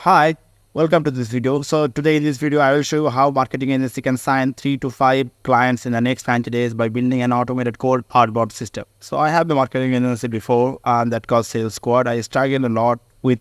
Hi, welcome to this video. So today in this video, I will show you how marketing agency can sign 3 to 5 clients in the next 90 days by building an automated code outbound system. So I have the marketing agency before that called Sales Squad. I struggled a lot with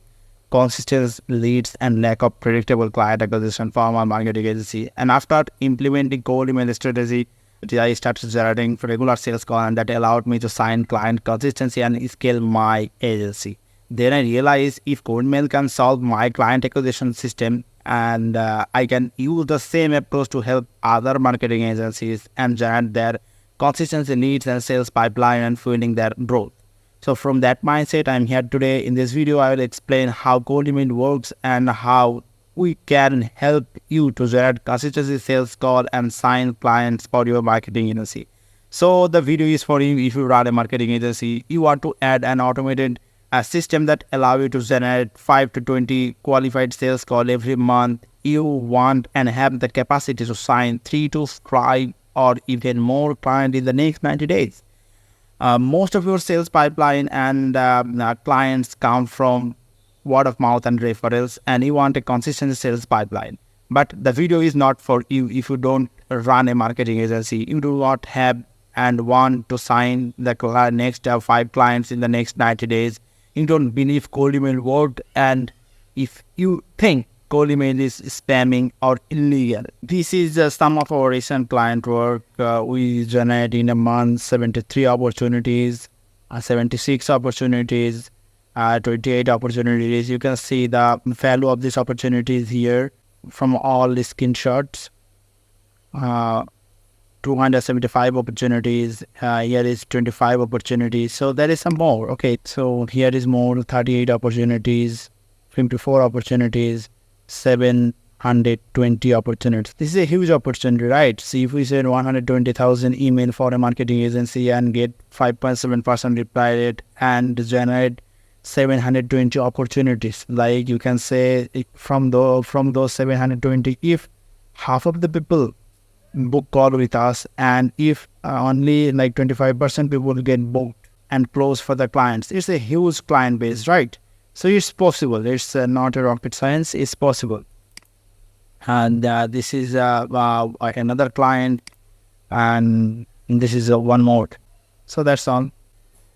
consistent leads and lack of predictable client acquisition from our marketing agency. And after implementing cold email strategy, I started generating regular sales call and that allowed me to sign client consistency and scale my agency. Then I realized if CodeMail can solve my client acquisition system and I can use the same approach to help other marketing agencies and generate their consistency leads and sales pipeline and fueling their growth. So from that mindset, I'm here today. In this video, I will explain how CodeMail works and how we can help you to generate consistency sales call and sign clients for your marketing agency. So the video is for you if you run a marketing agency, you want to add an automated a system that allow you to generate 5 to 20 qualified sales call every month. You want and have the capacity to sign 3 to 5 or even more clients in the next 90 days. Most of your sales pipeline and clients come from word of mouth and referrals, and you want a consistent sales pipeline. But the video is not for you if you don't run a marketing agency. You do not have and want to sign the next 5 clients in the next 90 days. You don't believe cold email worked, and if you think cold email is spamming or illegal. This is some of our recent client work. We generate in a month 73 opportunities, 76 opportunities, 28 opportunities. You can see the value of these opportunities here from all the screenshots. 275 opportunities, here is 25 opportunities, so there is some more. Okay, so here is more, 38 opportunities, 54 opportunities, 720 opportunities. This is a huge opportunity, right? See, if we send 120,000 email for a marketing agency and get 5.7% reply rate and generate 720 opportunities, like you can say from those 720, if half of the people book call with us, and if only like 25% people get booked and close for the clients, it's a huge client base, right? So it's possible. It's not a rocket science. It's possible. And this is another client, and this is one more. So that's all.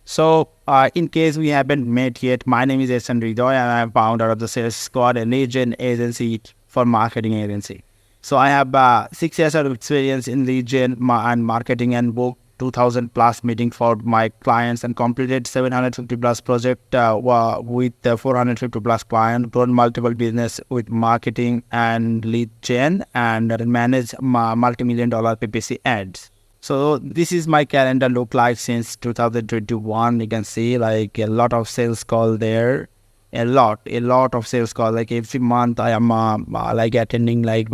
So in case we haven't met yet, my name is S.N. Ridoy and I'm founder of the Sales Squad, a lead gen agency for marketing agency. So I have 6 years of experience in lead gen and marketing, and booked 2,000 plus meetings for my clients and completed 750 plus project with 450 plus clients, grown multiple business with marketing and lead gen, and managed multi-million dollar PPC ads. So this is my calendar look like since 2021. You can see like a lot of sales call there. A lot of sales call. Like every month I am like attending like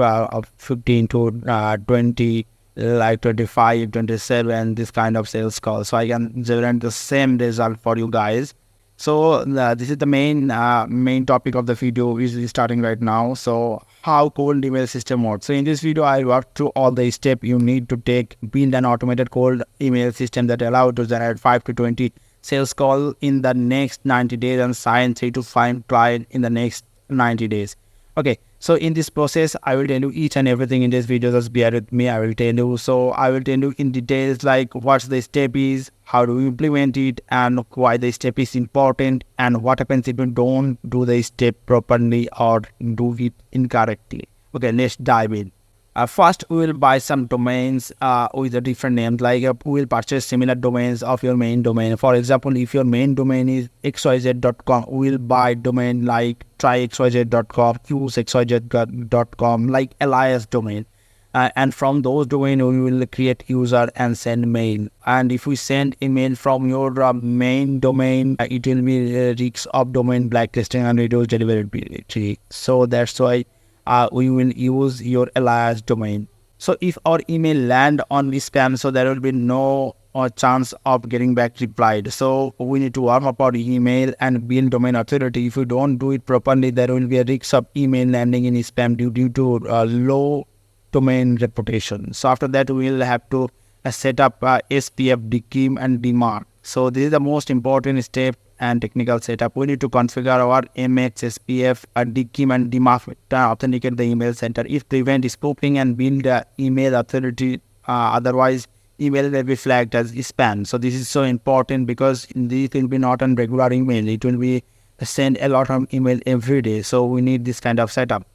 15 to 20, like 25, 27, this kind of sales call. So I can generate the same result for you guys. So this is the main topic of the video is starting right now. So how cold email system works. So in this video, I walk through all the steps you need to take, build an automated cold email system that allows you to generate 5 to 20 sales call in the next 90 days and sign 3 to 5 client in the next 90 days. Okay, so in this process, I will tell you each and everything in this video. Just bear with me. I will tell you. So I will tell you in details like what the step is, how do you implement it, and why the step is important, and what happens if you don't do the step properly or do it incorrectly. Okay, let's dive in. First, we will buy some domains with a different names. Like we will purchase similar domains of your main domain. For example, if your main domain is xyz.com, we will buy domain like tryxyz.com, usexyz.com, like alias domain. And from those domain, we will create user and send mail. And if we send email from your main domain, it will be risks of domain blacklisting and reduce deliverability. So that's why we will use your alias domain. So if our email land on the spam, so there will be no chance of getting back replied. So we need to warm up our email and build domain authority. If you don't do it properly, there will be a risk of email landing in spam due to low domain reputation. So after that, we will have to set up SPF, DKIM and DMARC. So this is the most important step and technical setup. We need to configure our MX, SPF, DKIM and DMARC to authenticate the email center. If prevent spoofing and build email authority, otherwise email will be flagged as spam. So this is so important because this will be not on regular email. It will be send a lot of email every day. So we need this kind of setup.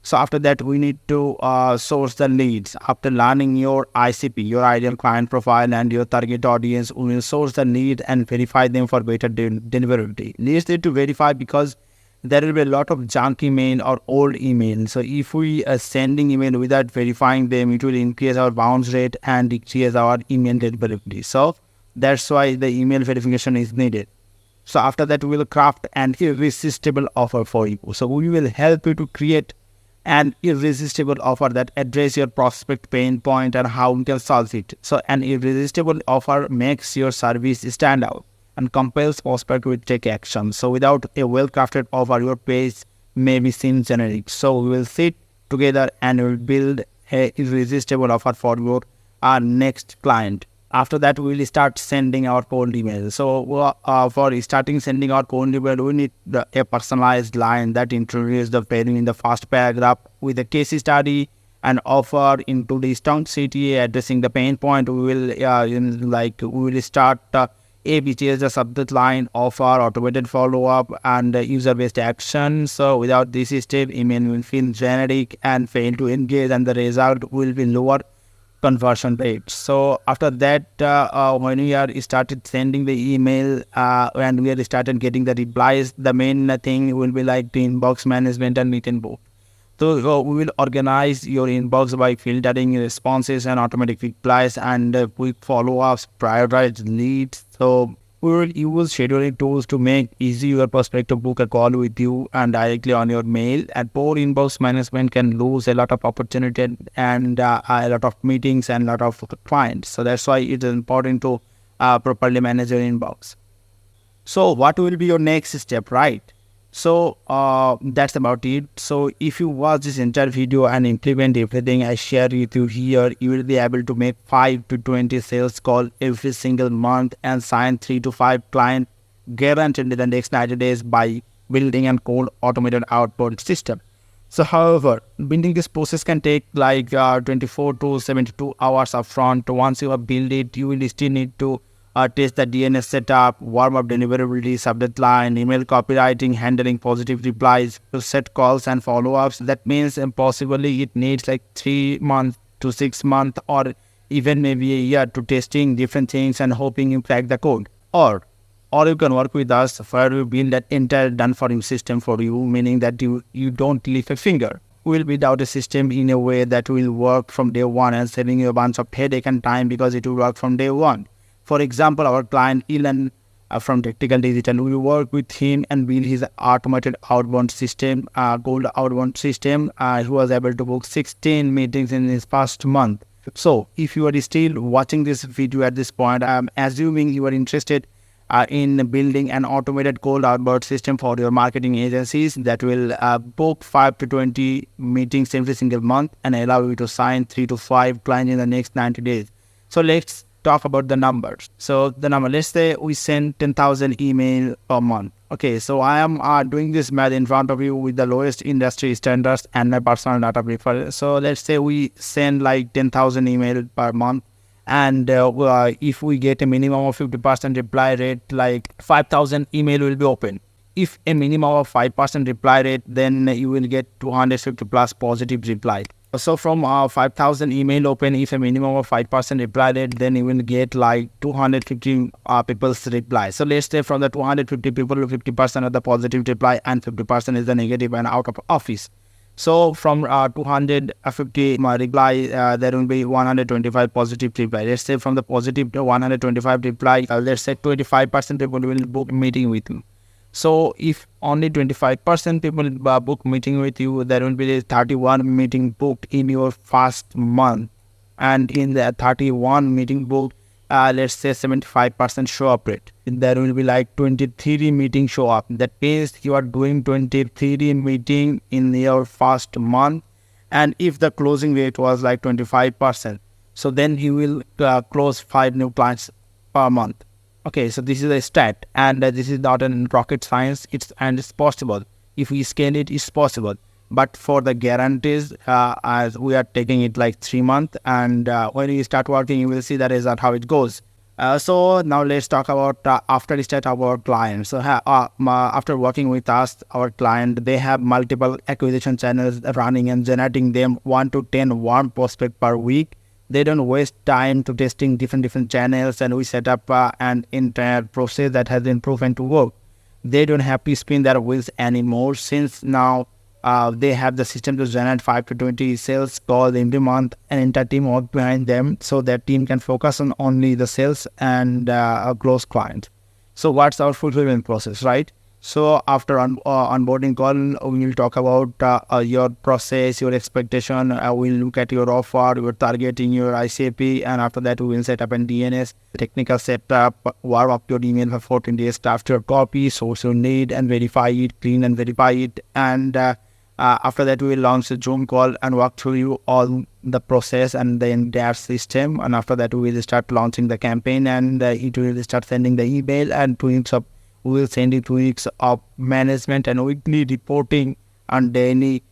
So after that, we need to source the leads. After learning your ICP, your ideal client profile and your target audience, we will source the lead and verify them for better deliverability. Leads need to verify because there will be a lot of junk email or old email. So if we are sending email without verifying them, it will increase our bounce rate and decrease our email deliverability. So that's why the email verification is needed. So after that, we will craft an irresistible offer for you. So we will help you to create an irresistible offer that address your prospect pain point and how we can solve it. So an irresistible offer makes your service stand out and compels prospect to take action. So without a well-crafted offer, your page may be seen generic. So we will sit together and we will build a irresistible offer for your next client. After that, we will start sending our cold email. So for starting sending our cold email, we need a personalized line that introduces the pairing in the first paragraph with a case study and offer into the strong CTA addressing the pain point. We will start ABT as a subject line, offer, automated follow-up, and user-based action. So without this step, email will feel generic and fail to engage, and the result will be lower conversion rate. So after that, when we are started sending the email and we are started getting the replies, the main thing will be like the inbox management and meet and book. So we will organize your inbox by filtering responses and automatic replies and quick follow-ups, prioritize leads. So we will use scheduling tools to make easy your prospect to book a call with you and directly on your mail. And poor inbox management can lose a lot of opportunity and a lot of meetings and a lot of clients. So that's why it is important to properly manage your inbox. So what will be your next step, right? So that's about it. So if you watch this entire video and implement everything I share with you here, you will be able to make 5 to 20 sales calls every single month and sign 3 to 5 clients guaranteed in the next 90 days by building a cold automated outbound system. So however, building this process can take like 24 to 72 hours upfront. Once you have built it, you will still need to test the DNS setup, warm up deliverability, subject line, email copywriting, handling positive replies, to set calls and follow-ups. That means possibly it needs like 3 months to 6 months or even maybe a year to testing different things and hoping you crack the code. Or you can work with us where we build that entire done for you system for you, meaning that you don't lift a finger. We'll build out a system in a way that will work from day one and saving you a bunch of headache and time because it will work from day one. For example, our client Elon from Tactical Digital, we work with him and build his automated outbound system, gold outbound system. He was able to book 16 meetings in his past month. So if you are still watching this video at this point, I'm assuming you are interested in building an automated cold outbound system for your marketing agencies that will book 5 to 20 meetings every single month and allow you to sign 3 to 5 clients in the next 90 days. So let's talk about the numbers. So the number, let's say we send 10,000 email per month. Okay, so I am doing this math in front of you with the lowest industry standards and my personal data preference. So let's say we send like 10,000 email per month. And if we get a minimum of 50% reply rate, like 5,000 email will be open. If a minimum of 5% reply rate, then you will get 250 plus positive reply. So from 5,000 email open, if a minimum of 5% reply rate, then you will get like 250 people's reply. So let's say from the 250 people, 50% of the positive reply and 50% is the negative and out of office. So from 250 reply, there will be 125 positive reply. Let's say from the positive to 125 reply, let's say 25% people will book meeting with you. So if only 25% people book meeting with you, there will be 31 meeting booked in your first month. And in the 31 meeting booked, let's say 75% show up rate. There will be like 23 meeting show up. That means you are doing 23 meeting in your first month. And if the closing rate was like 25%, so then you will close 5 new clients per month. Okay, so this is a stat, and this is not an rocket science. It's possible. If we scale it, it's possible. But for the guarantees, as we are taking it like 3 months, and when you start working, you will see that is not how it goes. So now let's talk about after we start our clients. So after working with us, our client, they have multiple acquisition channels running and generating them 1 to 10 warm prospect per week. They don't waste time to testing different channels, and we set up an entire process that has been proven to work. They don't have to spin their wheels anymore, since now they have the system to generate 5 to 20 sales calls every month, and entire team work behind them, so that team can focus on only the sales and close clients. So what's our fulfillment process, right? So after onboarding call, we will talk about your process, your expectation. We'll look at your offer, your targeting, your ICP, and after that we will set up an DNS, technical setup, warm up your email for 14 days after copy, source your need and verify it, clean and verify it, and after that we will launch a Zoom call and walk through you all the process and the entire system. And after that we will start launching the campaign, and it will start sending the email, and 2 weeks of we will send you 2 weeks of management and weekly reporting and daily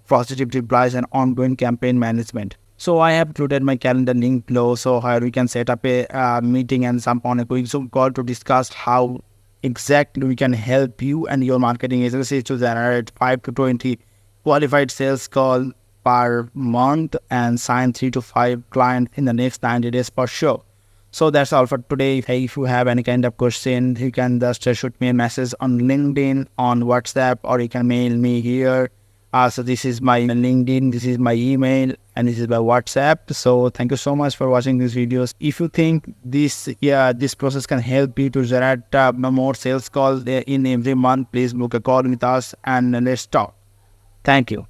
positive replies and ongoing campaign management. So I have included my calendar link below, so here we can set up a meeting and jump on a quick Zoom call to discuss how exactly we can help you and your marketing agency to generate 5 to 20 qualified sales call per month and sign 3 to 5 clients in the next 90 days for sure. So that's all for today. Hey, if you have any kind of question, you can just shoot me a message on LinkedIn, on WhatsApp, or you can mail me here. So this is my LinkedIn, this is my email, and this is my WhatsApp. So thank you so much for watching these videos. If you think this process can help you to generate more sales calls in every month, please book a call with us and let's talk. Thank you.